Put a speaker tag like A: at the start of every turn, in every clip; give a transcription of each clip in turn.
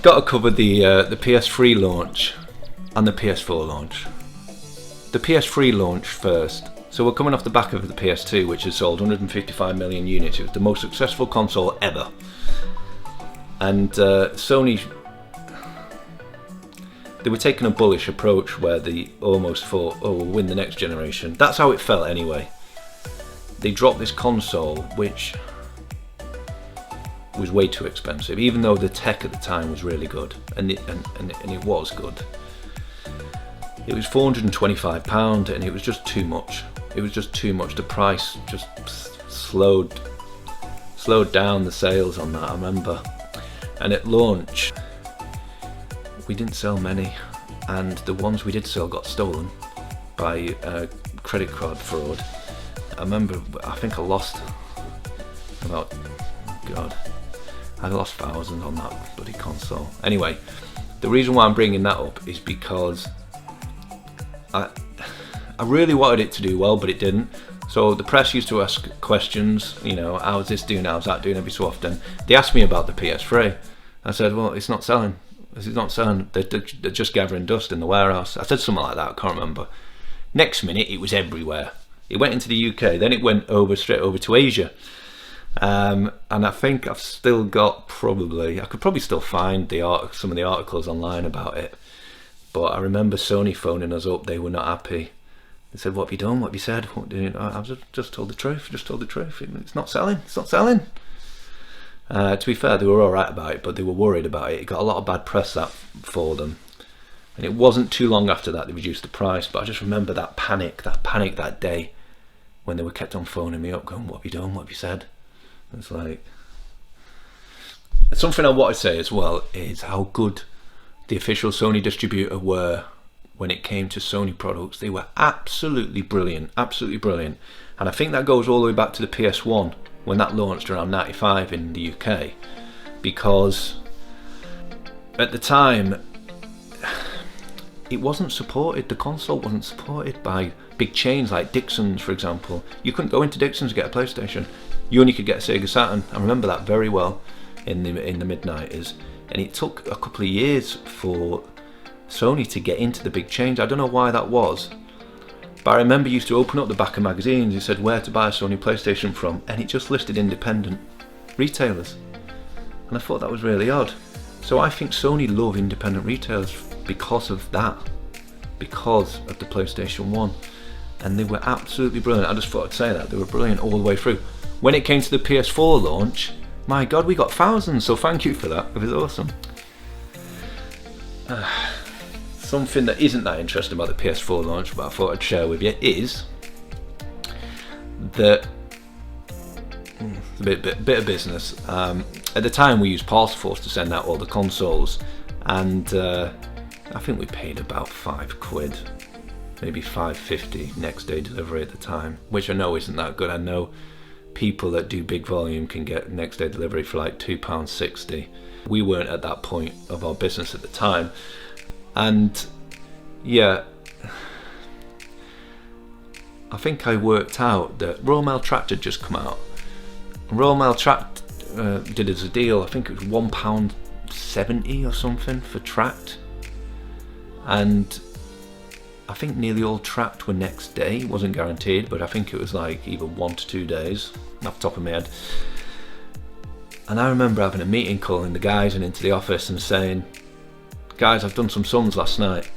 A: got to cover the PS3 launch and the PS4 launch. The PS3 launch first. So we're coming off the back of the PS2, which has sold 155 million units. It was the most successful console ever. And Sony, they were taking a bullish approach where they almost thought, oh, we'll win the next generation. That's how it felt anyway. They dropped this console, which was way too expensive, even though the tech at the time was really good, and it was good. It was £425, and it was just too much. It was just too much. The price just slowed down the sales on that, I remember. And at launch, we didn't sell many, and the ones we did sell got stolen by credit card fraud. I remember, I think I lost about, I lost thousands on that bloody console. Anyway, the reason why I'm bringing that up is because I really wanted it to do well, but it didn't. So the press used to ask questions, you know, how's this doing, how's that doing, every so often. They asked me about the PS3. I said, well, it's not selling. It's not selling. They're just gathering dust in the warehouse. I said something like that, I can't remember. Next minute, it was everywhere. It went into the UK, then it went straight over to Asia. And I think I've still got I could probably still find some of the articles online about it. But I remember Sony phoning us up, they were not happy. They said, what have you done, what have you said? I've just told the truth, it's not selling, To be fair, they were alright about it, but they were worried about it. It got a lot of bad press for them. And it wasn't too long after that they reduced the price, but I just remember that panic that day when they were kept on phoning me up going, what have you done, what have you said? It's like, something I want to say as well is how good the official Sony distributor were when it came to Sony products. They were absolutely brilliant, and I think that goes all the way back to the PS1 when that launched around 95 in the UK, because at the time it wasn't supported, the console wasn't supported by big chains like Dixon's, for example. You couldn't go into Dixon's to get a PlayStation. You only could get a Sega Saturn. I remember that very well in the mid-90s, and it took a couple of years for Sony to get into the big chains. I don't know why that was, but I remember you used to open up the back of magazines, it said where to buy a Sony PlayStation from, and it just listed independent retailers, and I thought that was really odd. So I think Sony love independent retailers because of that, because of the PlayStation 1, and they were absolutely brilliant. I just thought I'd say that, they were brilliant all the way through. When it came to the PS4 launch, my god, we got thousands, so thank you for that, it was awesome. Something that isn't that interesting about the PS4 launch, but I thought I'd share with you, is that it's a bit of business. At the time we used Parcelforce to send out all the consoles, and I think we paid about £5, maybe £5.50 next day delivery at the time, which I know isn't that good. I know people that do big volume can get next day delivery for like £2.60. We weren't at that point of our business at the time, and yeah, I think I worked out that Royal Mail Tract had just come out. Royal Mail Tract did us a deal, I think it was £1.70 or something for Tract, and I think nearly all Tract were next day. It wasn't guaranteed, but I think it was like either 1 to 2 days off the top of my head. And I remember having a meeting, calling the guys and into the office and saying, guys, I've done some sums last night,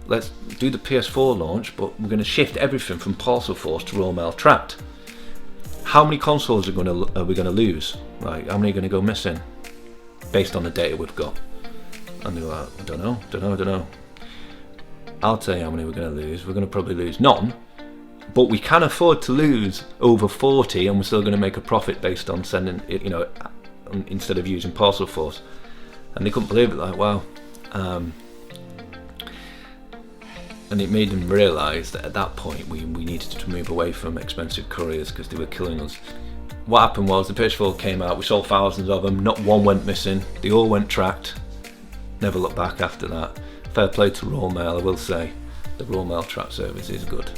A: let's do the PS4 launch, but we're going to shift everything from Parcelforce to Royal Mail Tract. How many consoles are we going to lose? Like, how many are going to go missing based on the data we've got? And they were like, I don't know. I'll tell you how many we're going to lose. We're going to probably lose none, but we can afford to lose over 40, and we're still going to make a profit based on sending it, you know, instead of using Parcelforce. And they couldn't believe it, like, wow. And it made them realise that at that point we needed to move away from expensive couriers because they were killing us. What happened was the PS4 came out, we sold thousands of them, not one went missing, they all went tracked, never looked back after that. Fair play to Royal Mail, I will say, the Royal Mail Tract service is good.